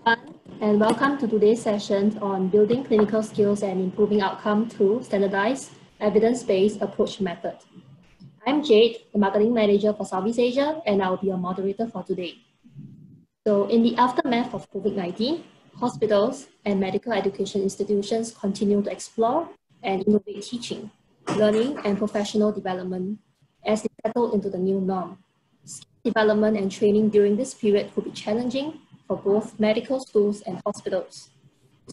everyone, and welcome to today's session on building clinical skills and improving outcome through standardized, evidence-based approach method. I'm Jade, the Marketing Manager for Southeast Asia, and I'll be your moderator for today. So in the aftermath of COVID-19, hospitals and medical education institutions continue to explore and innovate teaching, learning, and professional development as they settle into the new norm. Skill development and training during this period could be challenging for both medical schools and hospitals.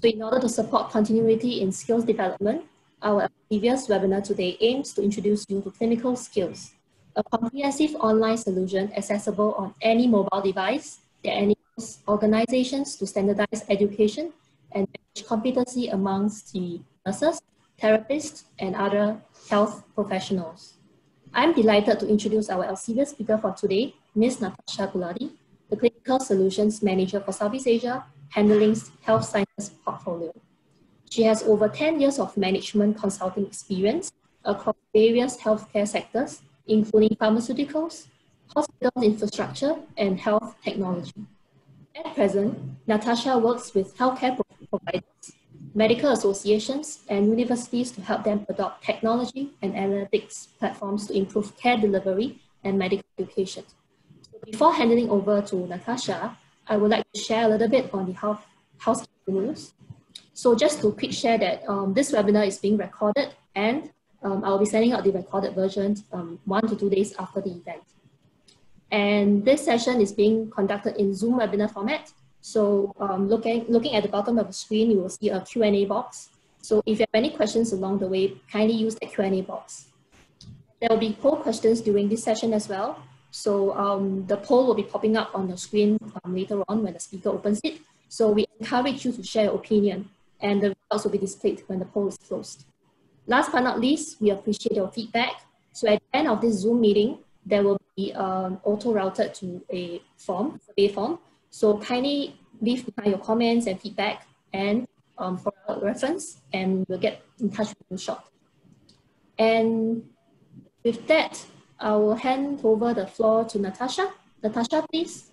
So in order to support continuity in skills development, our previous webinar today aims to introduce you to clinical skills, a comprehensive online solution accessible on any mobile device that enables organizations to standardize education and manage competency amongst the nurses, therapists, and other health professionals. I'm delighted to introduce our Elsevier speaker for today, Ms. Natasha Gulati, the Clinical Solutions Manager for Southeast Asia, handling health sciences portfolio. She has over 10 years of management consulting experience across various healthcare sectors, including pharmaceuticals, hospital infrastructure, and health technology. At present, Natasha works with healthcare providers, medical associations, and universities to help them adopt technology and analytics platforms to improve care delivery and medical education. So before handing over to Natasha, I would like to share a little bit on the housekeeping rules. So just to quick share that this webinar is being recorded, and I'll be sending out the recorded version 1 to 2 days after the event. And this session is being conducted in Zoom webinar format. So looking at the bottom of the screen, you will see a Q&A box. So if you have any questions along the way, kindly use the Q&A box. There will be poll questions during this session as well. So the poll will be popping up on the screen later on when the speaker opens it. So we encourage you to share your opinion, and the results will be displayed when the poll is closed. Last but not least, we appreciate your feedback. So at the end of this Zoom meeting, there will be auto-routed to a form, survey form. So kindly leave behind your comments and feedback and for our reference, and we'll get in touch with you shortly. And with that, I will hand over the floor to Natasha. Natasha, please.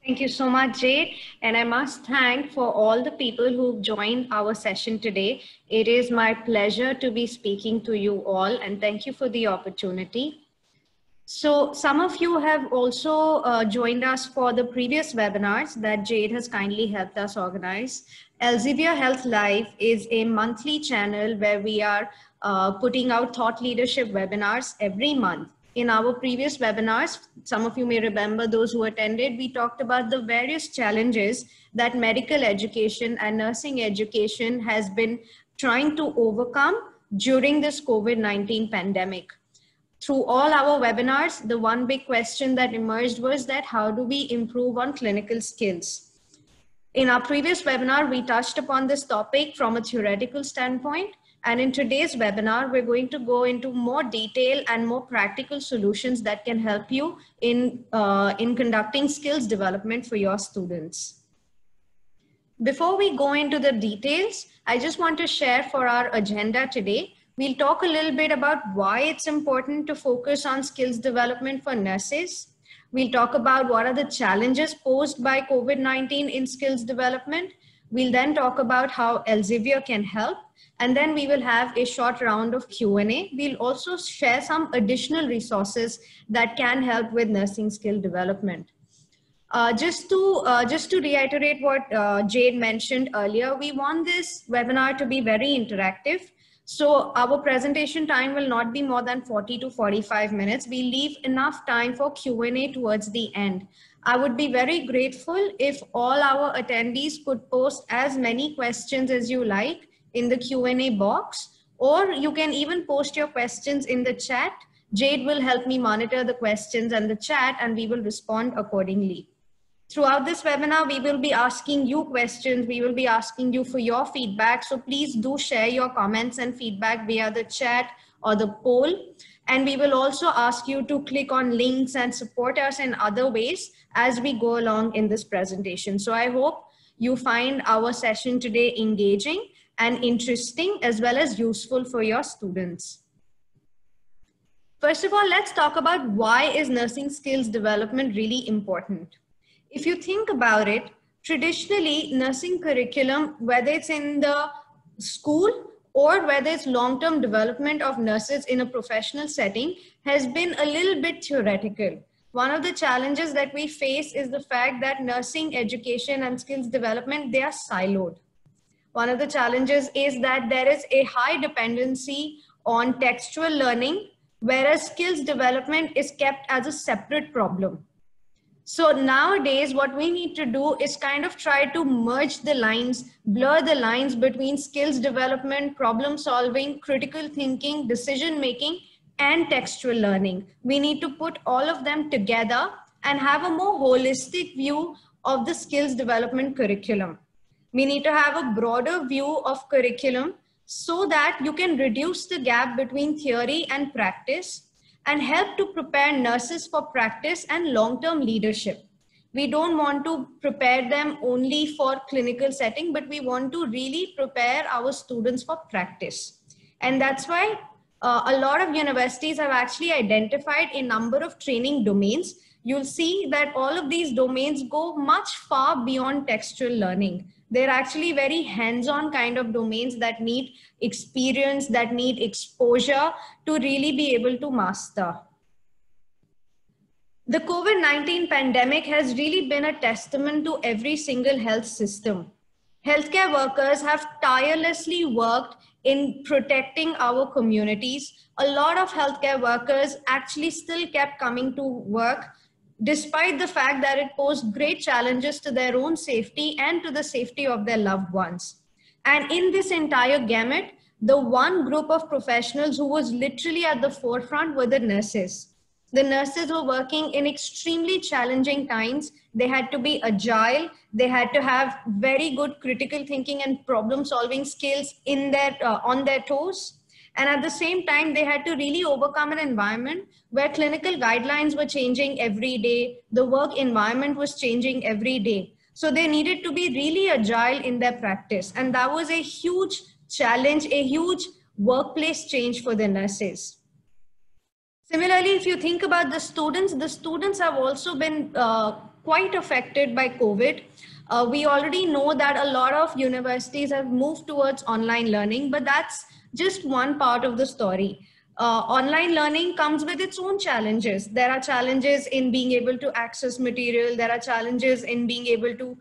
Thank you so much, Jade. And I must thank for all the people who've joined our session today. It is my pleasure to be speaking to you all, and thank you for the opportunity. So some of you have also joined us for the previous webinars that Jade has kindly helped us organize. Elsevier Health Live is a monthly channel where we are putting out thought leadership webinars every month. In our previous webinars, some of you may remember those who attended, we talked about the various challenges that medical education and nursing education has been trying to overcome during this COVID-19 pandemic. Through all our webinars, the one big question that emerged was that how do we improve on clinical skills? In our previous webinar, we touched upon this topic from a theoretical standpoint. And in today's webinar, we're going to go into more detail and more practical solutions that can help you in conducting skills development for your students. Before we go into the details, I just want to share for our agenda today. We'll talk a little bit about why it's important to focus on skills development for nurses. We'll talk about what are the challenges posed by COVID-19 in skills development. We'll then talk about how Elsevier can help. And then we will have a short round of Q&A. We'll also share some additional resources that can help with nursing skill development. Just to reiterate what Jade mentioned earlier, we want this webinar to be very interactive. So our presentation time will not be more than 40 to 45 minutes. We leave enough time for Q&A towards the end. I would be very grateful if all our attendees could post as many questions as you like in the Q&A box, or you can even post your questions in the chat. Jade will help me monitor the questions and the chat, and we will respond accordingly. Throughout this webinar, we will be asking you questions. We will be asking you for your feedback. So please do share your comments and feedback via the chat or the poll. And we will also ask you to click on links and support us in other ways as we go along in this presentation. So I hope you find our session today engaging and interesting, as well as useful for your students. First of all, let's talk about why is nursing skills development really important. If you think about it, traditionally nursing curriculum, whether it's in the school or whether it's long-term development of nurses in a professional setting, has been a little bit theoretical. One of the challenges that we face is the fact that nursing education and skills development, they are siloed. One of the challenges is that there is a high dependency on textual learning, whereas skills development is kept as a separate problem. So nowadays, what we need to do is kind of try to merge the lines, blur the lines between skills development, problem solving, critical thinking, decision making, and textual learning. We need to put all of them together and have a more holistic view of the skills development curriculum. We need to have a broader view of curriculum so that you can reduce the gap between theory and practice and help to prepare nurses for practice and long-term leadership. We don't want to prepare them only for clinical setting, but we want to really prepare our students for practice. And that's why a lot of universities have actually identified a number of training domains. You'll see that all of these domains go much far beyond textual learning. They're actually very hands-on kind of domains that need experience, that need exposure to really be able to master. The COVID-19 pandemic has really been a testament to every single health system. Healthcare workers have tirelessly worked in protecting our communities. A lot of healthcare workers actually still kept coming to work despite the fact that it posed great challenges to their own safety and to the safety of their loved ones. And in this entire gamut, the one group of professionals who was literally at the forefront were the nurses. The nurses were working in extremely challenging times. They had to be agile. They had to have very good critical thinking and problem solving skills in their, on their toes. And at the same time, they had to really overcome an environment where clinical guidelines were changing every day. The work environment was changing every day. So they needed to be really agile in their practice. And that was a huge challenge, a huge workplace change for the nurses. Similarly, if you think about the students have also been quite affected by COVID. We already know that a lot of universities have moved towards online learning, but that's just one part of the story. Online learning comes with its own challenges. There are challenges in being able to access material. There are challenges in being able to,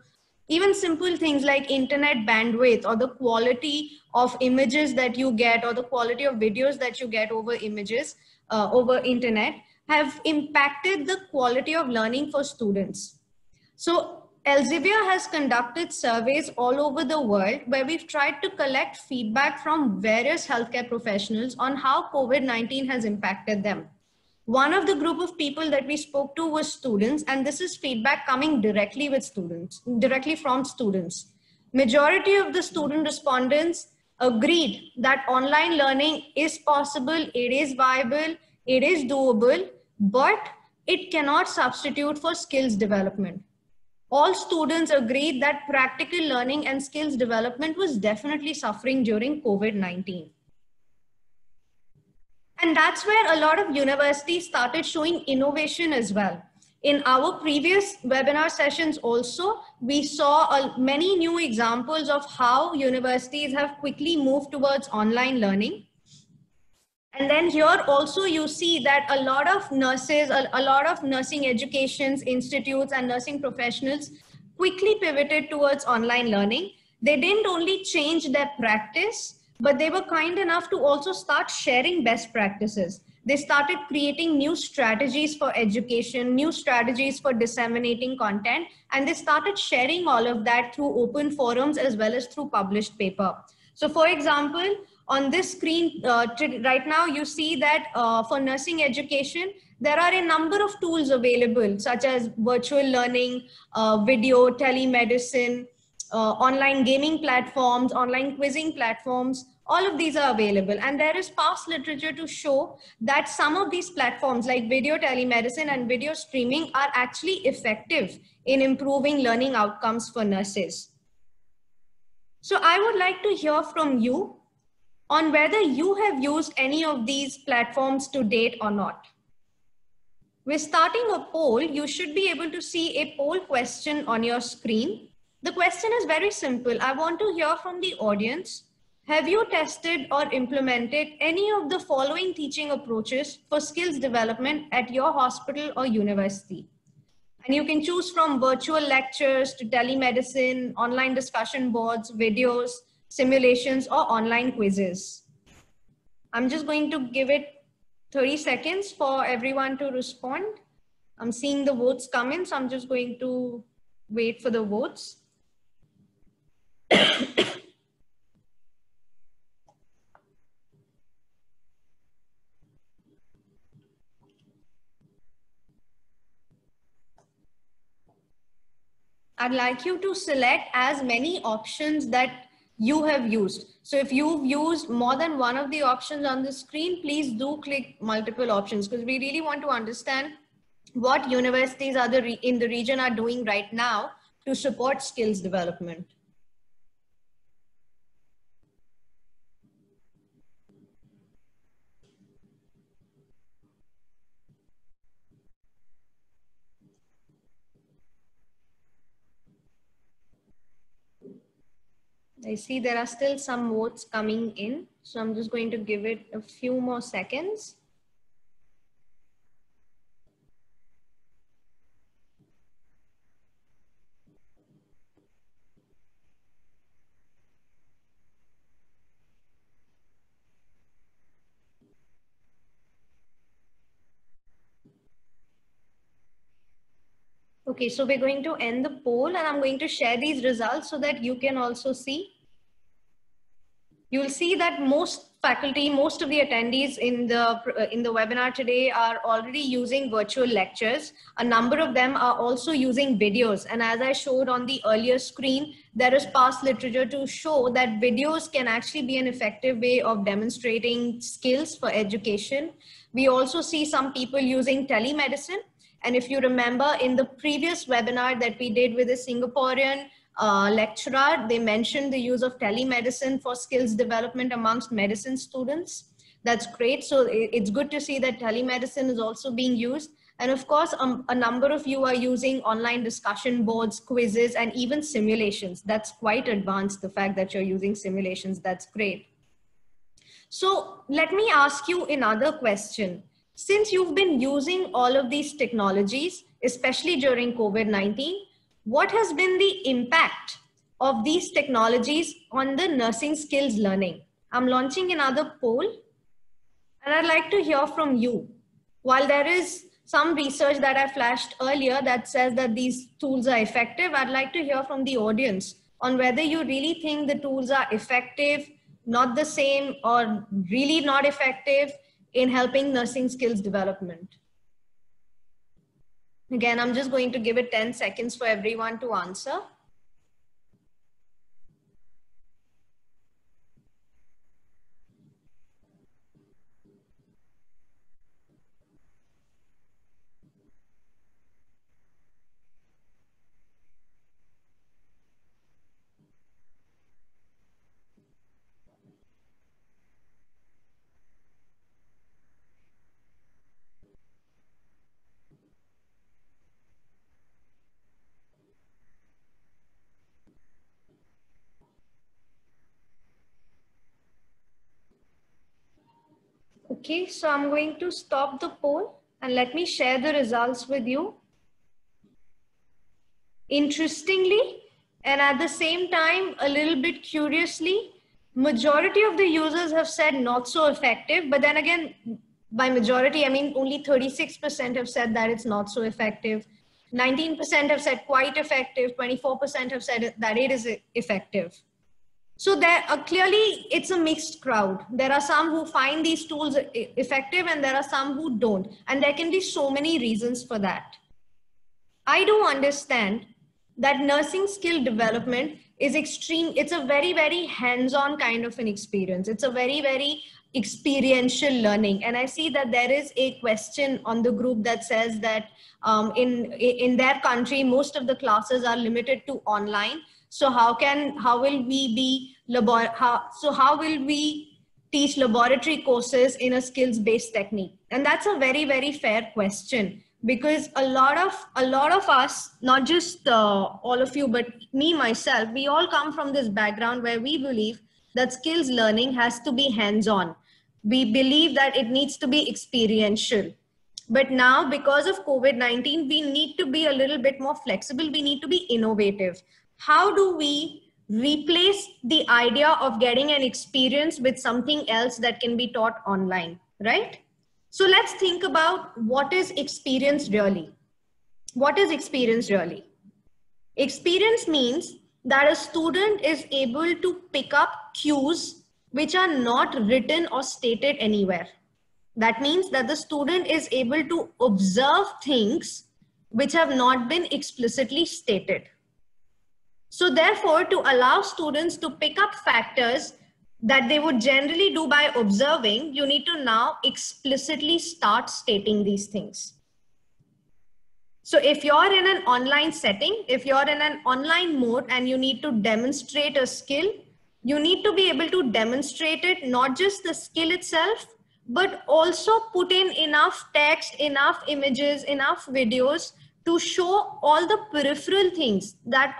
even simple things like internet bandwidth or the quality of images that you get or the quality of videos that you get over images, over internet have impacted the quality of learning for students. So Elsevier has conducted surveys all over the world where we've tried to collect feedback from various healthcare professionals on how COVID-19 has impacted them. One of the group of people that we spoke to was students, and this is feedback coming directly from students. Majority of the student respondents agreed that online learning is possible, it is viable, it is doable, but it cannot substitute for skills development. All students agreed that practical learning and skills development was definitely suffering during COVID-19. And that's where a lot of universities started showing innovation as well. In our previous webinar sessions also, we saw many new examples of how universities have quickly moved towards online learning. And then here also you see that a lot of nurses, a lot of nursing educations, institutes and nursing professionals quickly pivoted towards online learning. They didn't only change their practice, but they were kind enough to also start sharing best practices. They started creating new strategies for education, new strategies for disseminating content, and they started sharing all of that through open forums as well as through published paper. So for example, on this screen right now, you see that for nursing education, there are a number of tools available, such as virtual learning, video, telemedicine, online gaming platforms, online quizzing platforms. All of these are available. And there is past literature to show that some of these platforms like video telemedicine and video streaming are actually effective in improving learning outcomes for nurses. So I would like to hear from you on whether you have used any of these platforms to date or not. We're starting a poll. You should be able to see a poll question on your screen. The question is very simple. I want to hear from the audience. Have you tested or implemented any of the following teaching approaches for skills development at your hospital or university? And you can choose from virtual lectures to telemedicine, online discussion boards, videos, simulations, or online quizzes. I'm just going to give it 30 seconds for everyone to respond. I'm seeing the votes come in, so I'm just going to wait for the votes. I'd like you to select as many options that you have used. So if you've used more than one of the options on the screen, please do click multiple options, because we really want to understand what universities are in the region are doing right now to support skills development. I see there are still some votes coming in, so I'm just going to give it a few more seconds. Okay, so we're going to end the poll and I'm going to share these results so that you can also see. You'll see that most faculty, most of the attendees in the webinar today are already using virtual lectures. A number of them are also using videos. And as I showed on the earlier screen, there is past literature to show that videos can actually be an effective way of demonstrating skills for education. We also see some people using telemedicine. And if you remember in the previous webinar that we did with a Singaporean lecturer, they mentioned the use of telemedicine for skills development amongst medicine students. That's great. So it's good to see that telemedicine is also being used. And of course, a number of you are using online discussion boards, quizzes, and even simulations. That's quite advanced, the fact that you're using simulations. That's great. So let me ask you another question. Since you've been using all of these technologies, especially during COVID-19, what has been the impact of these technologies on the nursing skills learning? I'm launching another poll and I'd like to hear from you. While there is some research that I flashed earlier that says that these tools are effective, I'd like to hear from the audience on whether you really think the tools are effective, not the same, or really not effective in helping nursing skills development. Again, I'm just going to give it 10 seconds for everyone to answer. Okay, so I'm going to stop the poll and let me share the results with you. Interestingly, and at the same time, a little bit curiously, majority of the users have said not so effective, but then again, by majority, I mean only 36% have said that it's not so effective. 19% have said quite effective, 24% have said that it is effective. So there clearly it's a mixed crowd. There are some who find these tools effective and there are some who don't. And there can be so many reasons for that. I do understand that nursing skill development is extreme. It's a very, very hands-on kind of an experience. It's a very, very experiential learning. And I see that there is a question on the group that says that in their country, most of the classes are limited to online. So how will we teach laboratory courses in a skills-based technique? And that's a very, very fair question. because a lot of us, not just all of you, but me myself, we all come from this background where we believe that skills learning has to be hands-on. We believe that it needs to be experiential. But now, because of COVID-19, we need to be a little bit more flexible. We need to be innovative. How do we replace the idea of getting an experience with something else that can be taught online, right? So let's think about what is experience really. What is experience really? Experience means that a student is able to pick up cues which are not written or stated anywhere. That means that the student is able to observe things which have not been explicitly stated. So therefore, to allow students to pick up factors that they would generally do by observing, you need to now explicitly start stating these things. So if you're in an online setting, if you're in an online mode and you need to demonstrate a skill, you need to be able to demonstrate it, not just the skill itself, but also put in enough text, enough images, enough videos to show all the peripheral things that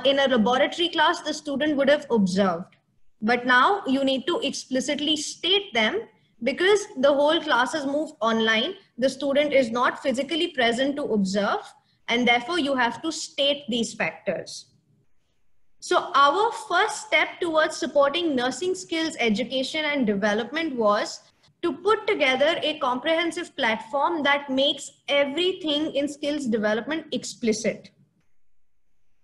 in a laboratory class, the student would have observed. But now you need to explicitly state them because the whole class has moved online. The student is not physically present to observe, and therefore you have to state these factors. So our first step towards supporting nursing skills education and development was to put together a comprehensive platform that makes everything in skills development explicit.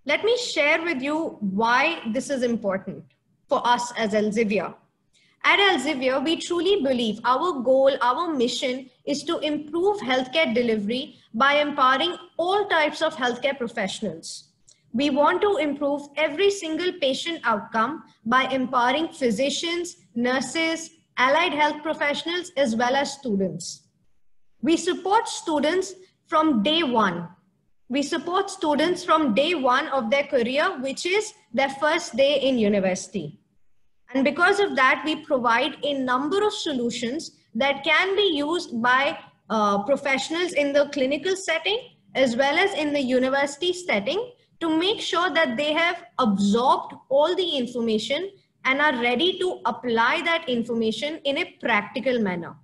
Let me share with you why this is important for us as Elsevier. At Elsevier, we truly believe our goal, our mission is to improve healthcare delivery by empowering all types of healthcare professionals. We want to improve every single patient outcome by empowering physicians, nurses, allied health professionals, as well as students. We support students from day one. We support students from day one of their career, which is their first day in university. And because of that, we provide a number of solutions that can be used by professionals in the clinical setting, as well as in the university setting, to make sure that they have absorbed all the information and are ready to apply that information in a practical manner.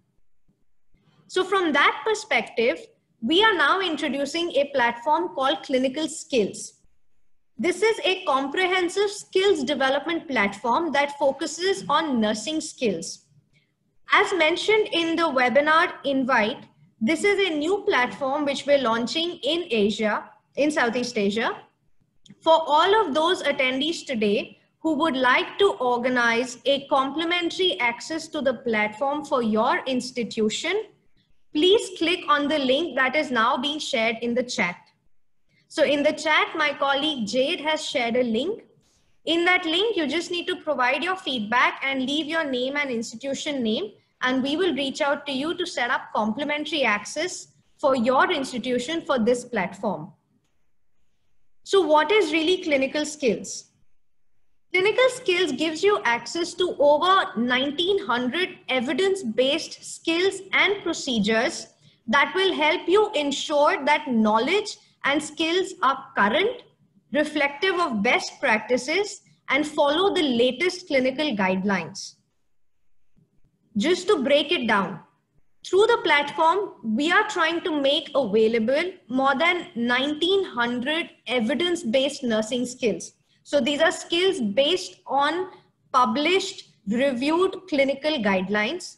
So from that perspective, we are now introducing a platform called Clinical Skills. This is a comprehensive skills development platform that focuses on nursing skills. As mentioned in the webinar invite, this is a new platform which we're launching in Asia, in Southeast Asia. For all of those attendees today who would like to organize a complimentary access to the platform for your institution, please click on the link that is now being shared in the chat. So in the chat, my colleague Jade has shared a link. In that link, you just need to provide your feedback and leave your name and institution name, and we will reach out to you to set up complimentary access for your institution for this platform. So what is really clinical skills? Clinical skills gives you access to over 1900 evidence-based skills and procedures that will help you ensure that knowledge and skills are current, reflective of best practices, and follow the latest clinical guidelines. Just to break it down, through the platform, we are trying to make available more than 1900 evidence-based nursing skills. So these are skills based on published, reviewed clinical guidelines.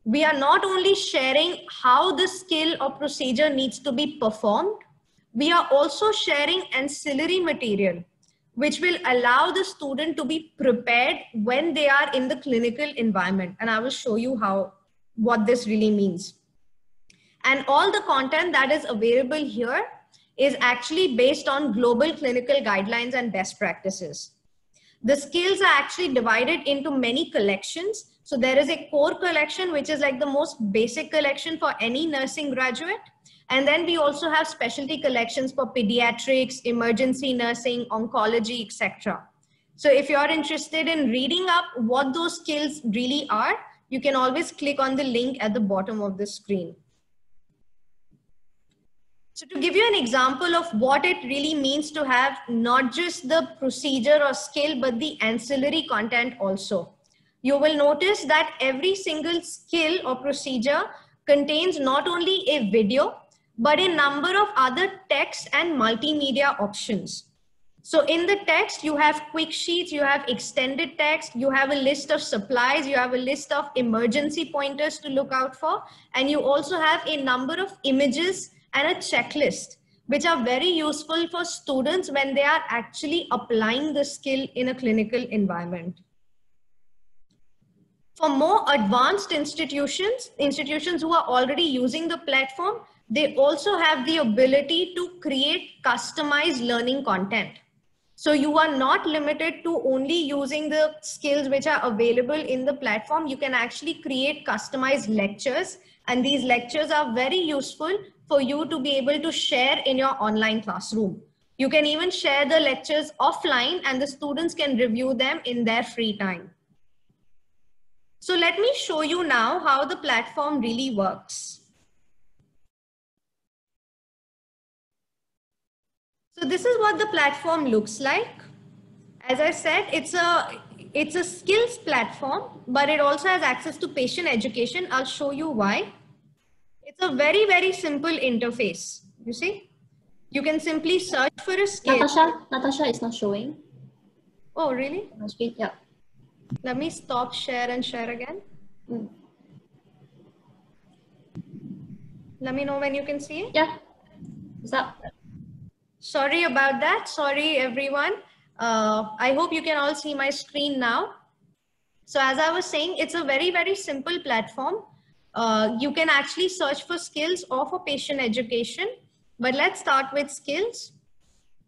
We are not only sharing how the skill or procedure needs to be performed, we are also sharing ancillary material, which will allow the student to be prepared when they are in the clinical environment. And I will show you what this really means. And all the content that is available here is actually based on global clinical guidelines and best practices. The skills are actually divided into many collections. So there is a core collection, which is like the most basic collection for any nursing graduate. And then we also have specialty collections for pediatrics, emergency nursing, oncology, etc. So if you're interested in reading up what those skills really are, you can always click on the link at the bottom of the screen. So to give you an example of what it really means to have not just the procedure or skill, but the ancillary content also. You will notice that every single skill or procedure contains not only a video, but a number of other text and multimedia options. So in the text, you have quick sheets, you have extended text, you have a list of supplies, you have a list of emergency pointers to look out for, and you also have a number of images and a checklist, which are very useful for students when they are actually applying the skill in a clinical environment. For more advanced institutions who are already using the platform, they also have the ability to create customized learning content. So you are not limited to only using the skills which are available in the platform. You can actually create customized lectures, and these lectures are very useful for you to be able to share in your online classroom. You can even share the lectures offline and the students can review them in their free time. So let me show you now how the platform really works. So this is what the platform looks like. As I said, it's a skills platform, but it also has access to patient education. I'll show you why. It's a very, very simple interface. You see, you can simply search for a skill. Natasha is not showing. Oh, really? On screen, yeah. Let me stop share and share again. Let me know when you can see it. Yeah. What's up? Sorry about that. Sorry, everyone. I hope you can all see my screen now. So as I was saying, it's a very, very simple platform. You can actually search for skills or for patient education, but let's start with skills.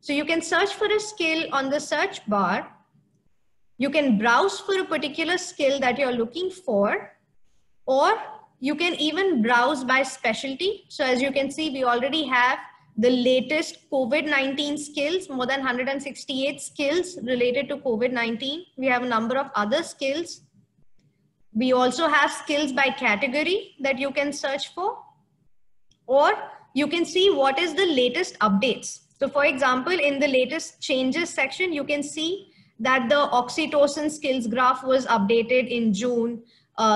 So you can search for a skill on the search bar. You can browse for a particular skill that you're looking for, or you can even browse by specialty. So as you can see, we already have the latest COVID-19 skills, more than 168 skills related to COVID-19. We have a number of other skills. We also have skills by category that you can search for, or you can see what is the latest updates. So for example, in the latest changes section, you can see that the oxytocin skills graph was updated in June.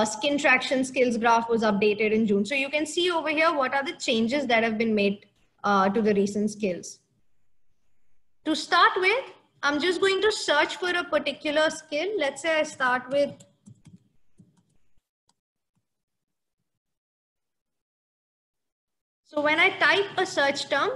Skin traction skills graph was updated in June. So you can see over here what are the changes that have been made to the recent skills. To start with, I'm just going to search for a particular skill. Let's say I start with so when I type a search term,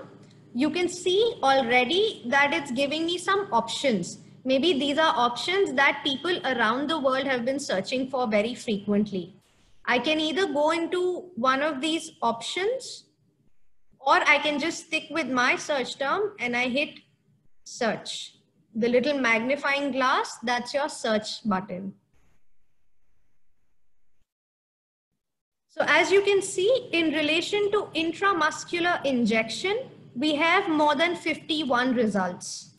you can see already that it's giving me some options. Maybe these are options that people around the world have been searching for very frequently. I can either go into one of these options, or I can just stick with my search term and I hit search. The little magnifying glass, that's your search button. So as you can see, in relation to intramuscular injection, we have more than 51 results.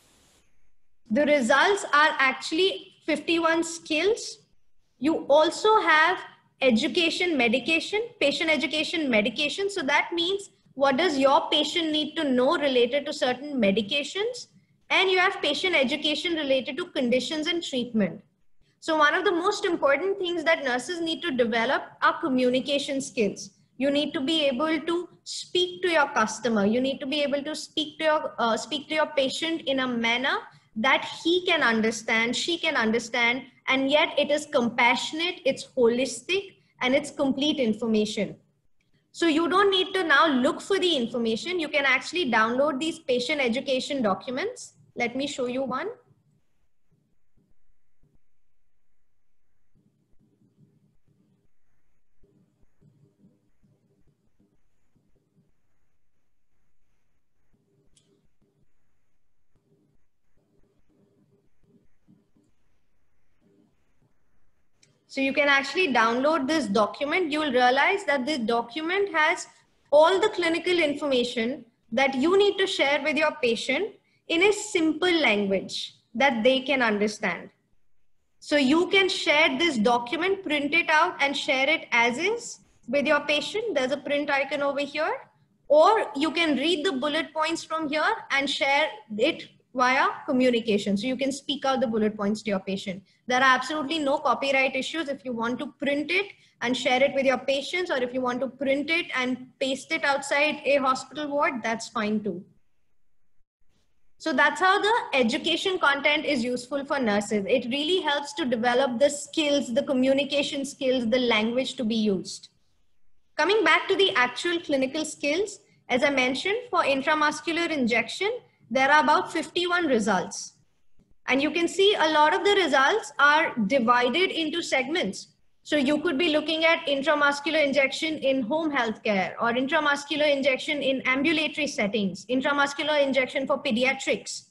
The results are actually 51 skills. You also have education medication, patient education medication. So that means what does your patient need to know related to certain medications? And you have patient education related to conditions and treatment. So one of the most important things that nurses need to develop are communication skills. You need to be able to speak to your customer. You need to be able to speak to your patient in a manner that he can understand, she can understand, and yet it is compassionate, it's holistic, and it's complete information. So you don't need to now look for the information. You can actually download these patient education documents. Let me show you one. So you can actually download this document. You will realize that this document has all the clinical information that you need to share with your patient in a simple language that they can understand. So you can share this document, print it out and share it as is with your patient. There's a print icon over here. or you can read the bullet points from here and share it via communication. So you can speak out the bullet points to your patient. There are absolutely no copyright issues. If you want to print it and share it with your patients, or if you want to print it and paste it outside a hospital ward, that's fine too. So that's how the education content is useful for nurses. It really helps to develop the skills, the communication skills, the language to be used. Coming back to the actual clinical skills, as I mentioned, for intramuscular injection, there are about 51 results. And you can see a lot of the results are divided into segments. So you could be looking at intramuscular injection in home healthcare, or intramuscular injection in ambulatory settings, intramuscular injection for pediatrics.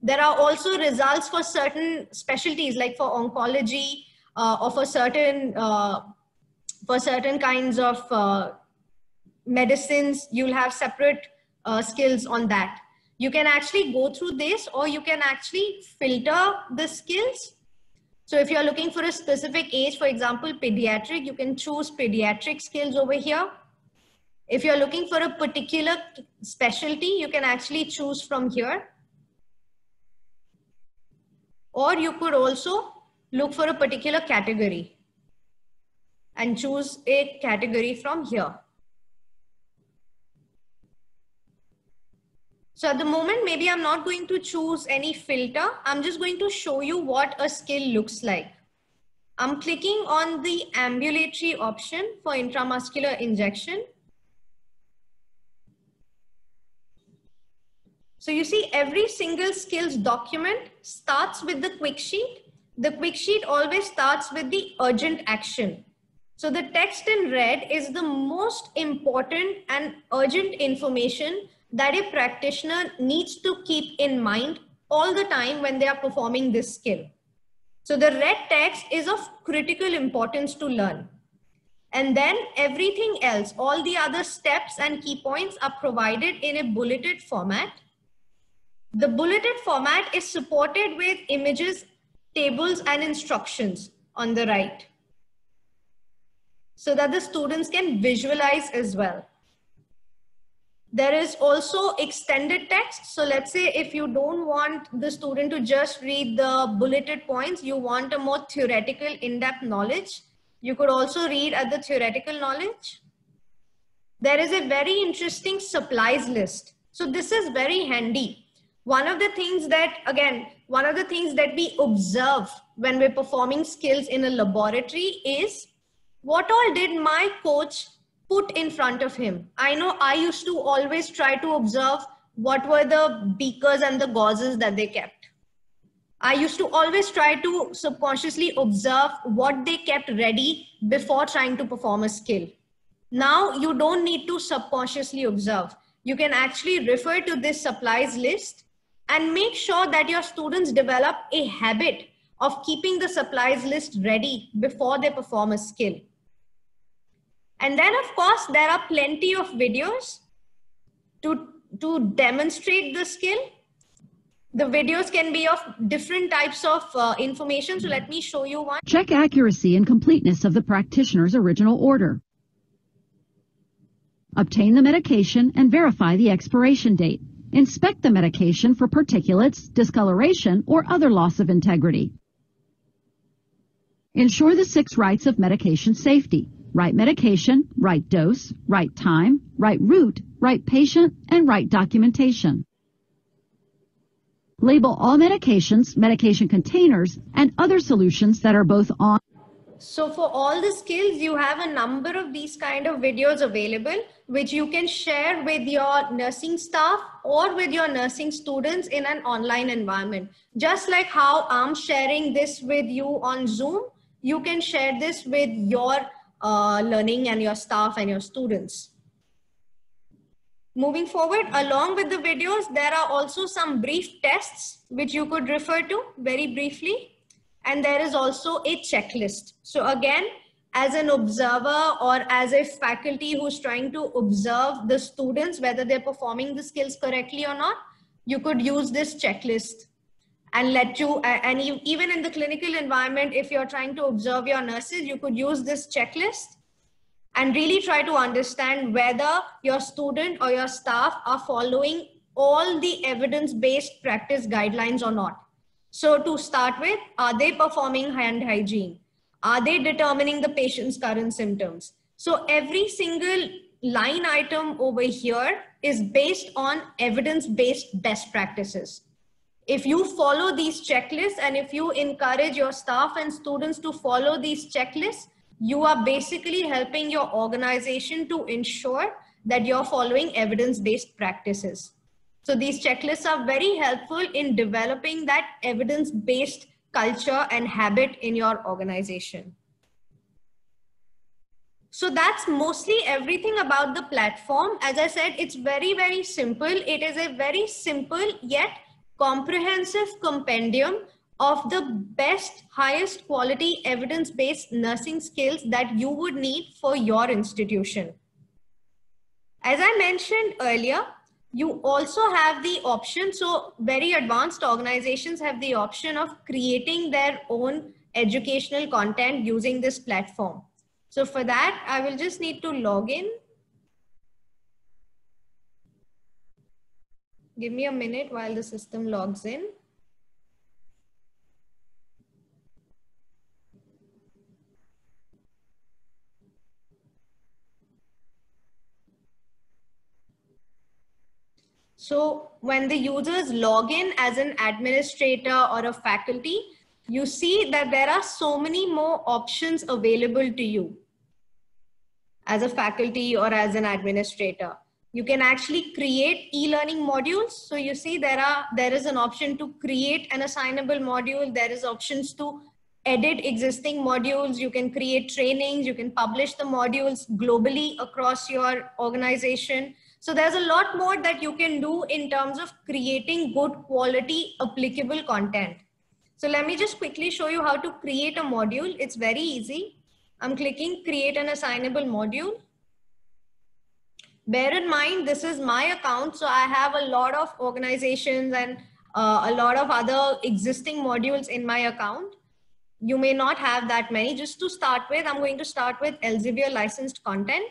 There are also results for certain specialties, like for oncology, or for certain kinds of medicines. You'll have separate skills on that. You can actually go through this, or you can actually filter the skills. So if you're looking for a specific age, for example, pediatric, you can choose pediatric skills over here. If you're looking for a particular specialty, you can actually choose from here. Or you could also look for a particular category and choose a category from here. So at the moment, maybe I'm not going to choose any filter. I'm just going to show you what a skill looks like. I'm clicking on the ambulatory option for intramuscular injection. So you see every single skills document starts with the quick sheet. The quick sheet always starts with the urgent action. So the text in red is the most important and urgent information that a practitioner needs to keep in mind all the time when they are performing this skill. So the red text is of critical importance to learn. And then everything else, all the other steps and key points are provided in a bulleted format. The bulleted format is supported with images, tables, and instructions on the right, so that the students can visualize as well. There is also extended text. So let's say if you don't want the student to just read the bulleted points, you want a more theoretical in-depth knowledge, you could also read at the theoretical knowledge. There is a very interesting supplies list. So this is very handy. One of the things that we observe when we're performing skills in a laboratory is, what all did my coach put in front of him? I know I used to always try to observe what were the beakers and the gauzes that they kept. I used to always try to subconsciously observe what they kept ready before trying to perform a skill. Now you don't need to subconsciously observe. You can actually refer to this supplies list and make sure that your students develop a habit of keeping the supplies list ready before they perform a skill. And then of course, there are plenty of videos to demonstrate the skill. The videos can be of different types of information. So let me show you one. Check accuracy and completeness of the practitioner's original order. Obtain the medication and verify the expiration date. Inspect the medication for particulates, discoloration, or other loss of integrity. Ensure the 6 rights of medication safety: right medication, right dose, right time, right route, right patient, and right documentation. Label all medications, medication containers, and other solutions that are both on. So for all the skills, you have a number of these kind of videos available, which you can share with your nursing staff or with your nursing students in an online environment. Just like how I'm sharing this with you on Zoom, you can share this with your learning and your staff and your students. Moving forward, along with the videos, there are also some brief tests which you could refer to very briefly. And there is also a checklist. So again, as an observer or as a faculty who's trying to observe the students, whether they're performing the skills correctly or not, you could use this checklist and even in the clinical environment, if you're trying to observe your nurses, you could use this checklist and really try to understand whether your student or your staff are following all the evidence-based practice guidelines or not. So to start with, are they performing hand hygiene? Are they determining the patient's current symptoms? So every single line item over here is based on evidence-based best practices. If you follow these checklists and if you encourage your staff and students to follow these checklists, you are basically helping your organization to ensure that you're following evidence-based practices. So these checklists are very helpful in developing that evidence-based culture and habit in your organization. So that's mostly everything about the platform. As I said, it's very, very simple. It is a very simple yet comprehensive compendium of the best, highest quality evidence-based nursing skills that you would need for your institution. As I mentioned earlier, you also have the option, so very advanced organizations have the option of creating their own educational content using this platform. So for that, I will just need to log in. Give me a minute while the system logs in. So when the users log in as an administrator or a faculty, you see that there are so many more options available to you as a faculty or as an administrator. You can actually create e-learning modules. So you see there is an option to create an assignable module. There is options to edit existing modules. You can create trainings. You can publish the modules globally across your organization. So there's a lot more that you can do in terms of creating good quality applicable content. So let me just quickly show you how to create a module. It's very easy. I'm clicking create an assignable module. Bear in mind, this is my account. So I have a lot of organizations and a lot of other existing modules in my account. You may not have that many. Just to start with, I'm going to start with Elsevier licensed content.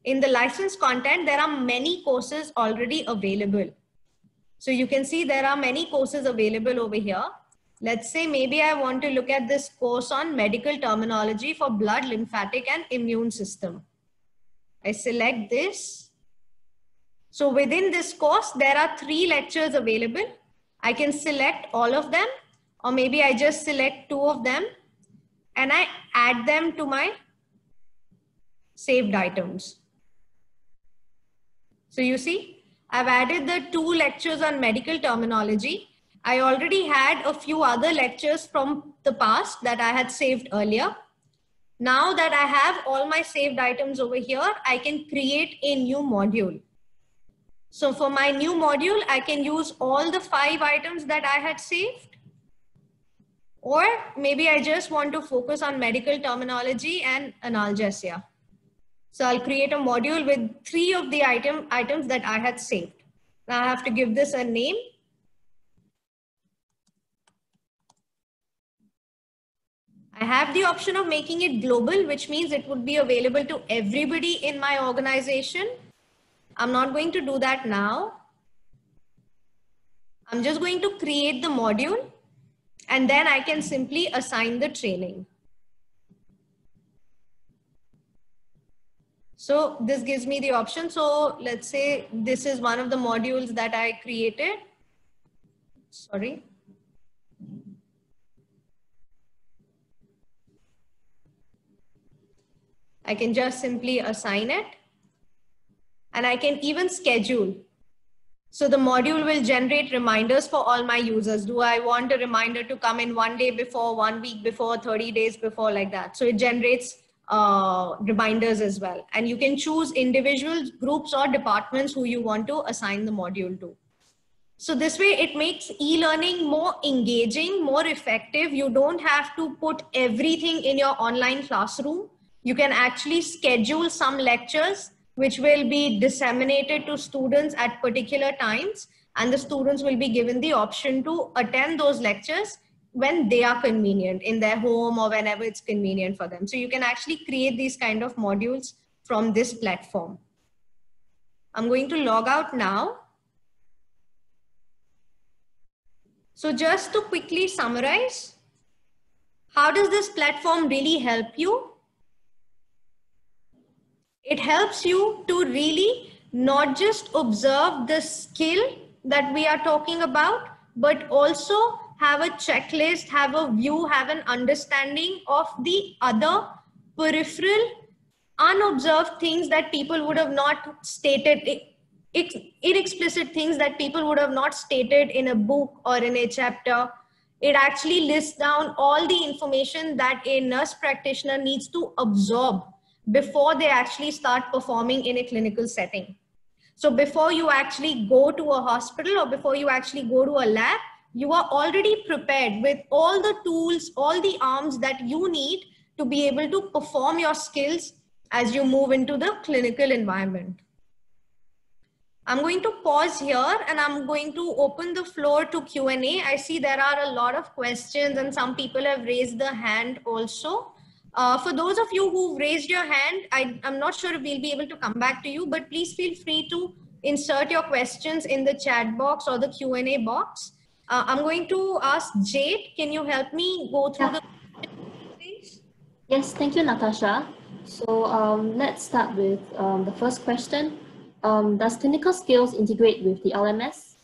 In the licensed content, there are many courses already available. So you can see there are many courses available over here. Let's say maybe I want to look at this course on medical terminology for blood, lymphatic, and immune system. I select this. So within this course, there are 3 lectures available. I can select all of them, or maybe I just select 2 of them and I add them to my saved items. So you see, I've added the 2 lectures on medical terminology. I already had a few other lectures from the past that I had saved earlier. Now that I have all my saved items over here, I can create a new module. So for my new module, I can use all the 5 items that I had saved. Or maybe I just want to focus on medical terminology and analgesia. So I'll create a module with 3 of the items that I had saved. Now I have to give this a name. I have the option of making it global, which means it would be available to everybody in my organization. I'm not going to do that now. I'm just going to create the module and then I can simply assign the training. So this gives me the option. So let's say this is one of the modules that I created. Sorry. I can just simply assign it and I can even schedule. So the module will generate reminders for all my users. Do I want a reminder to come in 1 day before, 1 week before, 30 days before, like that? So it generates reminders as well. And you can choose individuals, groups, or departments who you want to assign the module to. So this way it makes e-learning more engaging, more effective. You don't have to put everything in your online classroom. You can actually schedule some lectures which will be disseminated to students at particular times, and the students will be given the option to attend those lectures when they are convenient in their home or whenever it's convenient for them. So you can actually create these kind of modules from this platform. I'm going to log out now. So just to quickly summarize, how does this platform really help you? It helps you to really not just observe the skill that we are talking about, but also have a checklist, have a view, have an understanding of the other peripheral, unobserved things that people would have not stated, inexplicit things that people would have not stated in a book or in a chapter. It actually lists down all the information that a nurse practitioner needs to absorb before they actually start performing in a clinical setting. So before you actually go to a hospital or before you actually go to a lab, you are already prepared with all the tools, all the arms that you need to be able to perform your skills as you move into the clinical environment. I'm going to pause here and I'm going to open the floor to Q&A. I see there are a lot of questions and some people have raised the hand also. For those of you who've raised your hand, I'm not sure if we'll be able to come back to you, but please feel free to insert your questions in the chat box or the Q&A box. I'm going to ask Jade, can you help me go through the questions, please? Yes, thank you, Natasha. So let's start with the first question. Does clinical skills integrate with the LMS?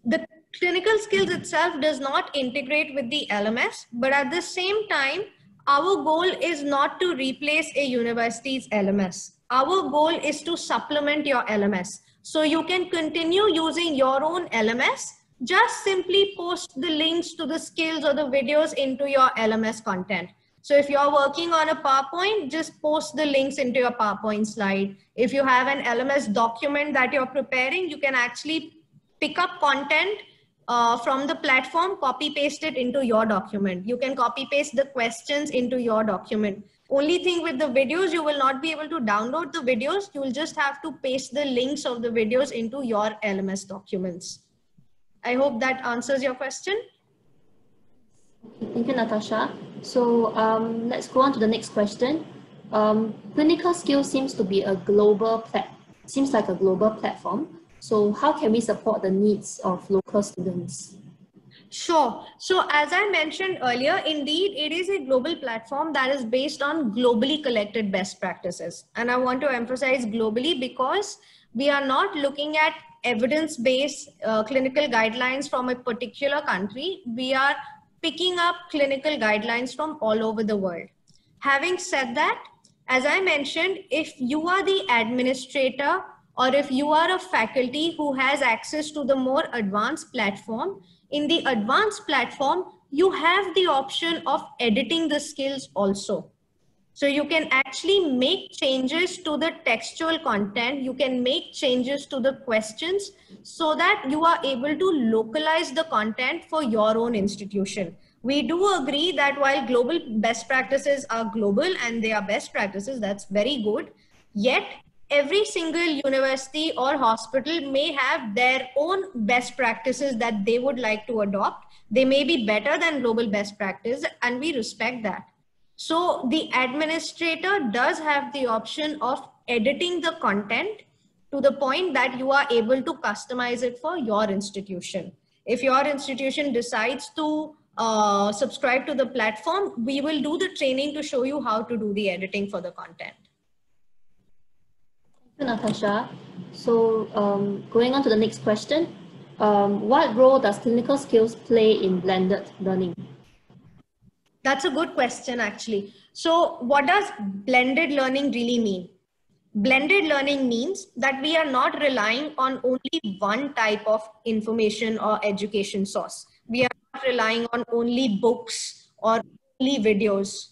The clinical skills itself does not integrate with the LMS, but at the same time, our goal is not to replace a university's LMS. Our goal is to supplement your LMS. So you can continue using your own LMS, just simply post the links to the skills or the videos into your LMS content. So if you're working on a PowerPoint, just post the links into your PowerPoint slide. If you have an LMS document that you're preparing, you can actually pick up content from the platform, copy paste it into your document. You can copy paste the questions into your document. Only thing with the videos, you will not be able to download the videos. You will just have to paste the links of the videos into your LMS documents. I hope that answers your question. Okay, thank you, Natasha. So let's go on to the next question. Clinical skills seems to be a global platform. So how can we support the needs of local students? Sure. So as I mentioned earlier, indeed, it is a global platform that is based on globally collected best practices. And I want to emphasize globally because we are not looking at evidence-based clinical guidelines from a particular country. We are picking up clinical guidelines from all over the world. Having said that, as I mentioned, if you are the administrator or if you are a faculty who has access to the more advanced platform, in the advanced platform, you have the option of editing the skills also. So you can actually make changes to the textual content. You can make changes to the questions so that you are able to localize the content for your own institution. We do agree that while global best practices are global and they are best practices, that's very good. Yet every single university or hospital may have their own best practices that they would like to adopt. They may be better than global best practice and we respect that. So the administrator does have the option of editing the content to the point that you are able to customize it for your institution. If your institution decides to subscribe to the platform, we will do the training to show you how to do the editing for the content. Thank you, Natasha. So going on to the next question, what role does clinical skills play in blended learning? That's a good question, actually. So what does blended learning really mean? Blended learning means that we are not relying on only one type of information or education source. We are not relying on only books or only videos.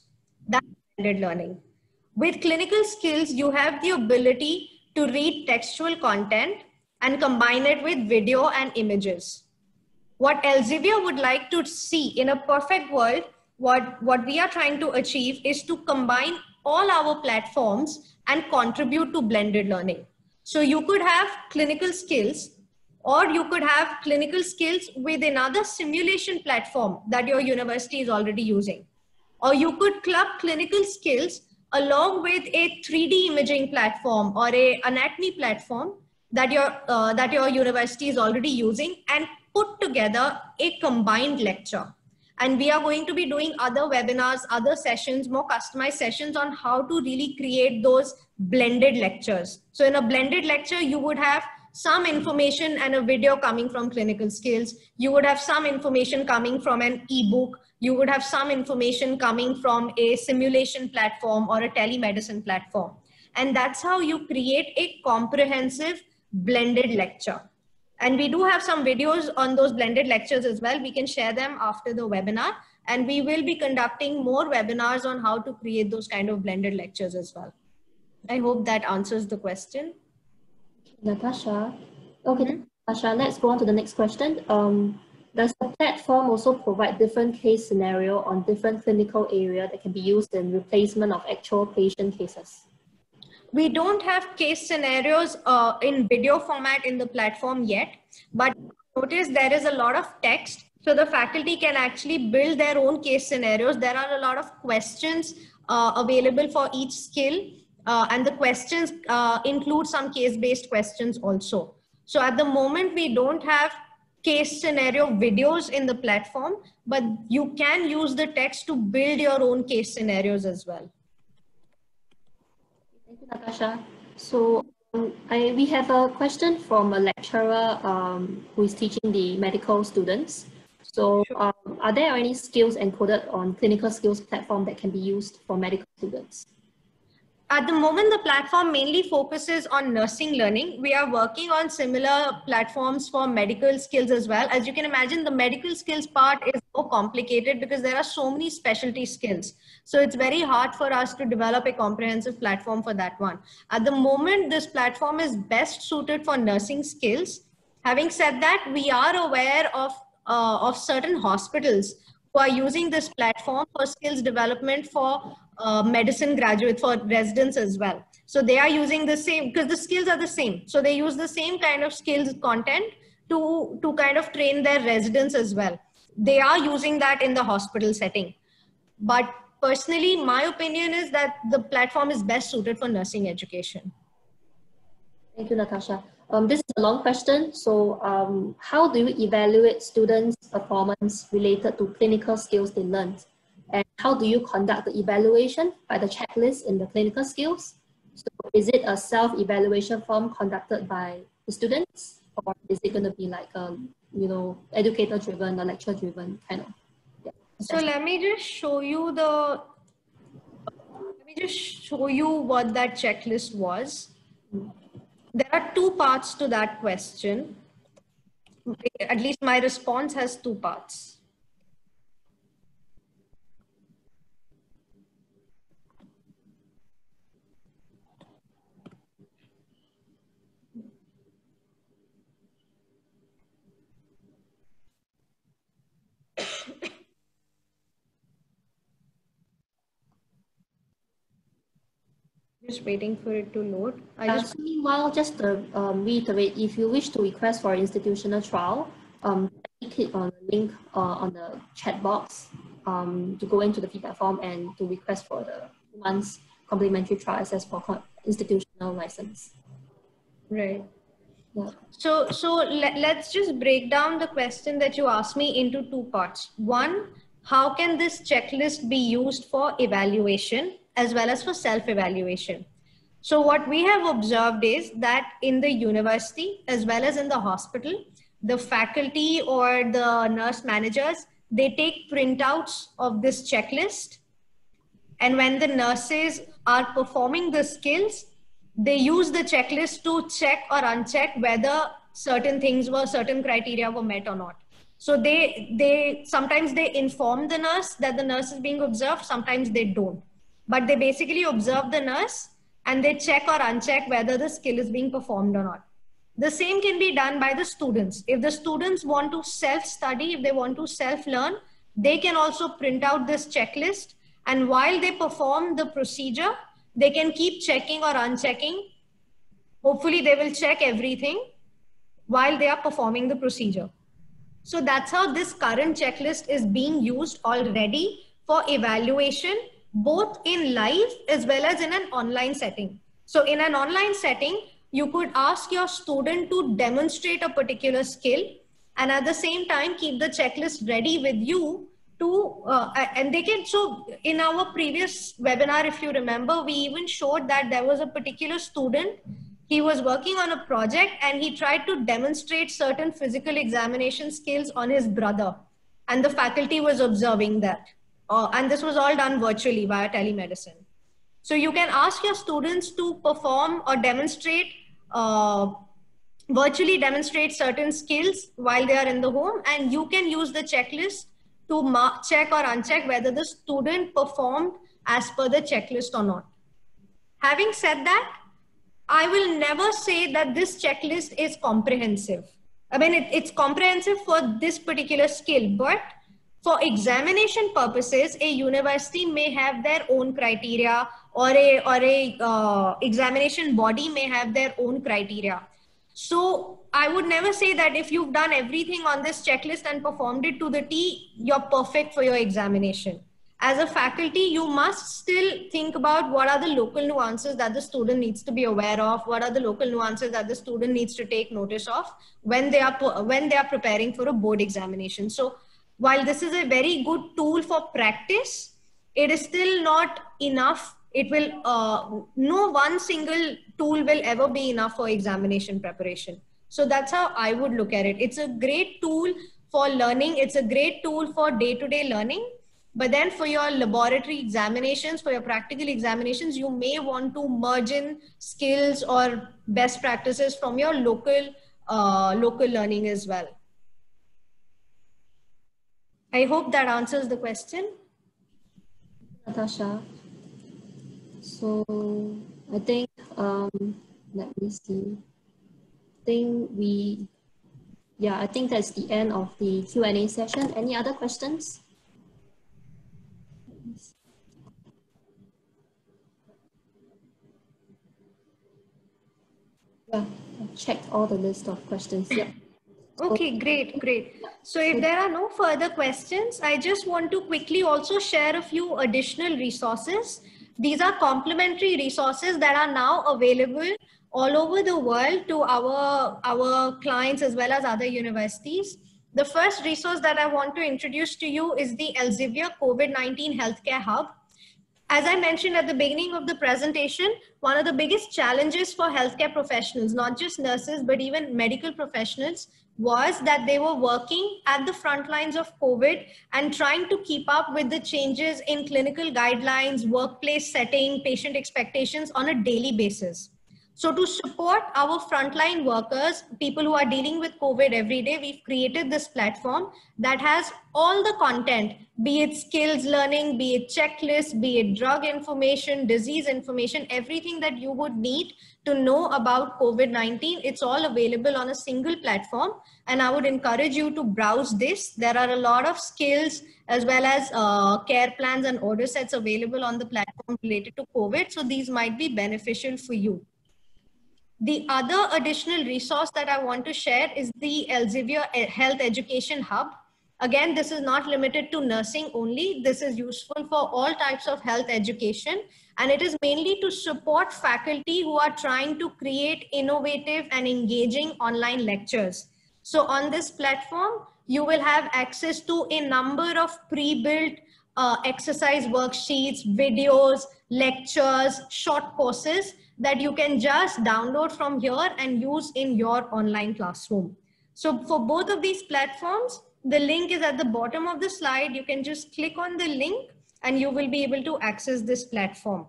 That's blended learning. With clinical skills, you have the ability to read textual content and combine it with video and images. What Elsevier would like to see in a perfect world, what we are trying to achieve is to combine all our platforms and contribute to blended learning. So you could have clinical skills or you could have clinical skills with another simulation platform that your university is already using. Or you could club clinical skills along with a 3D imaging platform or a anatomy platform that your university is already using, and put together a combined lecture. And we are going to be doing other webinars, other sessions, more customized sessions on how to really create those blended lectures. So in a blended lecture, you would have some information and a video coming from clinical skills. You would have some information coming from an ebook. You would have some information coming from a simulation platform or a telemedicine platform. And that's how you create a comprehensive blended lecture. And we do have some videos on those blended lectures as well. We can share them after the webinar. And we will be conducting more webinars on how to create those kind of blended lectures as well. I hope that answers the question. Natasha. Okay, Natasha, let's go on to the next question. Does the platform also provide different case scenario on different clinical area that can be used in replacement of actual patient cases? We don't have case scenarios in video format in the platform yet, but notice there is a lot of text. So the faculty can actually build their own case scenarios. There are a lot of questions available for each skill. And the questions include some case-based questions also. So at the moment, we don't have case scenario videos in the platform, but you can use the text to build your own case scenarios as well. Thank you, Natasha. So we have a question from a lecturer who is teaching the medical students. So are there any skills encoded on clinical skills platform that can be used for medical students? At the moment, the platform mainly focuses on nursing learning. We are working on similar platforms for medical skills as well. As you can imagine, the medical skills part is more complicated because there are so many specialty skills. So it's very hard for us to develop a comprehensive platform for that one. At the moment, this platform is best suited for nursing skills. Having said that, we are aware of certain hospitals who are using this platform for skills development for medicine graduates, for residents as well. So they are using the same, because the skills are the same. So they use the same kind of skills content to kind of train their residents as well. They are using that in the hospital setting. But personally, my opinion is that the platform is best suited for nursing education. Thank you, Natasha. This is a long question. So how do you evaluate students' performance related to clinical skills they learned? And how do you conduct the evaluation by the checklist in the clinical skills? So is it a self-evaluation form conducted by the students, or is it going to be like educator-driven or lecture-driven kind of? Yeah. So let me just show you what that checklist was. There are two parts to that question. At least my response has two parts. Just waiting for it to load. Meanwhile, just to reiterate, if you wish to request for institutional trial, click on the link on the chat box to go into the feedback form and to request for the 2 months complimentary trial access for institutional license. Right. Yeah. So let's just break down the question that you asked me into two parts. One, how can this checklist be used for evaluation as well as for self-evaluation? So what we have observed is that in the university as well as in the hospital, the faculty or the nurse managers, they take printouts of this checklist. And when the nurses are performing the skills, they use the checklist to check or uncheck whether certain criteria were met or not. So sometimes they inform the nurse that the nurse is being observed, sometimes they don't. But they basically observe the nurse and they check or uncheck whether the skill is being performed or not. The same can be done by the students. If the students want to self-study, if they want to self-learn, they can also print out this checklist. And while they perform the procedure, they can keep checking or unchecking. Hopefully they will check everything. while they are performing the procedure. So that's how this current checklist is being used already for evaluation, both in live as well as in an online setting. So in an online setting, you could ask your student to demonstrate a particular skill, and at the same time keep the checklist ready with you to, and they can, so in our previous webinar, if you remember, we even showed that there was a particular student, he was working on a project and he tried to demonstrate certain physical examination skills on his brother, and the faculty was observing that. And this was all done virtually via telemedicine. So you can ask your students to perform or demonstrate, virtually demonstrate certain skills while they are in the home, and you can use the checklist to check or uncheck whether the student performed as per the checklist or not. Having said that, I will never say that this checklist is comprehensive. I mean, it's comprehensive for this particular skill, but for examination purposes, a university may have their own criteria, or a examination body may have their own criteria. So I would never say that if you've done everything on this checklist and performed it to the T, you're perfect for your examination. As a faculty, you must still think about what are the local nuances that the student needs to be aware of, what are the local nuances that the student needs to take notice of when they are preparing for a board examination. So while this is a very good tool for practice, it is still not enough. It will, no one single tool will ever be enough for examination preparation. So that's how I would look at it. It's a great tool for learning. It's a great tool for day-to-day learning. But then for your laboratory examinations, for your practical examinations, you may want to merge in skills or best practices from your local learning as well. I hope that answers the question. Natasha. So I think, let me see. I think that's the end of the Q&A session. Any other questions? Yeah, I've checked all the list of questions. Yeah. Okay, great. So if there are no further questions, I just want to quickly also share a few additional resources. These are complementary resources that are now available all over the world to our clients as well as other universities. The first resource that I want to introduce to you is the Elsevier COVID-19 Healthcare Hub. As I mentioned at the beginning of the presentation, one of the biggest challenges for healthcare professionals, not just nurses, but even medical professionals, was that they were working at the front lines of COVID and trying to keep up with the changes in clinical guidelines, workplace setting, patient expectations on a daily basis. So to support our frontline workers, people who are dealing with COVID every day, we've created this platform that has all the content, be it skills learning, be it checklists, be it drug information, disease information, everything that you would need to know about COVID-19. It's all available on a single platform. And I would encourage you to browse this. There are a lot of skills as well as care plans and order sets available on the platform related to COVID. So these might be beneficial for you. The other additional resource that I want to share is the Elsevier Health Education Hub. Again, this is not limited to nursing only. This is useful for all types of health education. And it is mainly to support faculty who are trying to create innovative and engaging online lectures. So on this platform, you will have access to a number of pre-built exercise worksheets, videos, lectures, short courses that you can just download from here and use in your online classroom. So for both of these platforms, the link is at the bottom of the slide. You can just click on the link and you will be able to access this platform.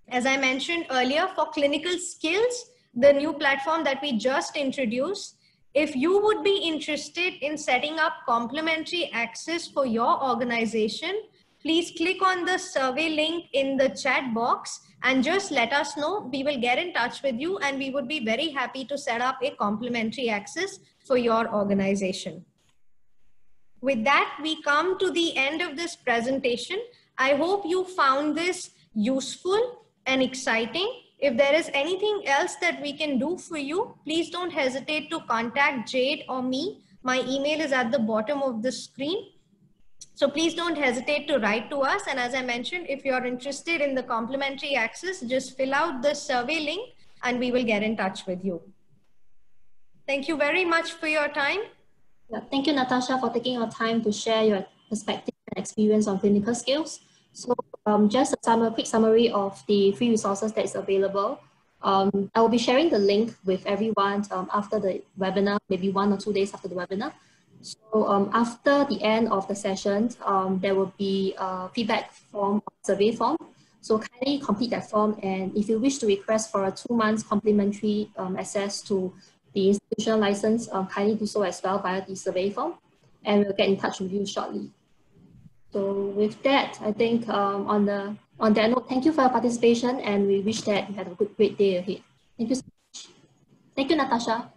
As I mentioned earlier, for clinical skills, the new platform that we just introduced, if you would be interested in setting up complimentary access for your organization, please click on the survey link in the chat box and just let us know. We will get in touch with you and we would be very happy to set up a complimentary access for your organization. With that, we come to the end of this presentation. I hope you found this useful and exciting. If there is anything else that we can do for you, please don't hesitate to contact Jade or me. My email is at the bottom of the screen. So please don't hesitate to write to us. And as I mentioned, if you're interested in the complimentary access, just fill out the survey link and we will get in touch with you. Thank you very much for your time. Yeah, thank you, Natasha, for taking your time to share your perspective and experience on clinical skills. So just a quick summary of the free resources that is available. I will be sharing the link with everyone after the webinar, maybe 1 or 2 days after the webinar. So after the end of the session, there will be a feedback form, survey form. So kindly complete that form, and if you wish to request for a 2 months complimentary access to the institutional license, kindly do so as well via the survey form, and we'll get in touch with you shortly. So with that, I think on that note, thank you for your participation, and we wish that you had a great day ahead. Thank you so much. Thank you, Natasha.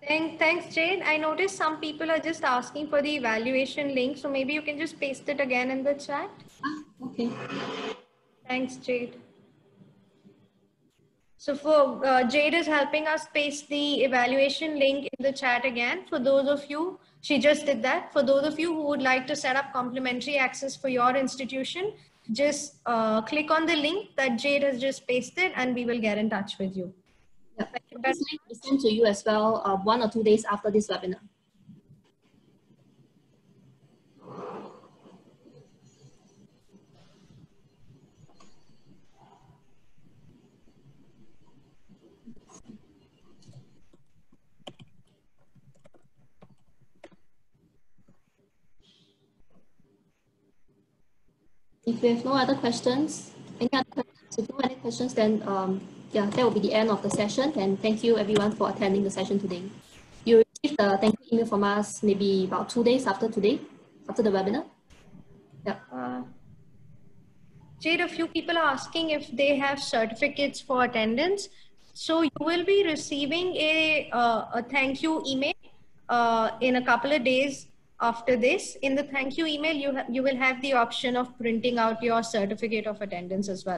Thanks, Jade. I noticed some people are just asking for the evaluation link, so maybe you can just paste it again in the chat. Okay. Thanks, Jade. So for Jade is helping us paste the evaluation link in the chat again. For those of you, she just did that. For those of you who would like to set up complimentary access for your institution, just click on the link that Jade has just pasted and we will get in touch with you. Yeah. This link will be sent to you as well 1 or 2 days after this webinar. If you have no other questions, if no other questions, then yeah, that will be the end of the session. And thank you everyone for attending the session today. You received the thank you email from us maybe about 2 days after today, after the webinar. Yeah. Jade, a few people are asking if they have certificates for attendance. So you will be receiving a thank you email in a couple of days after this. In the thank you email, you will have the option of printing out your certificate of attendance as well.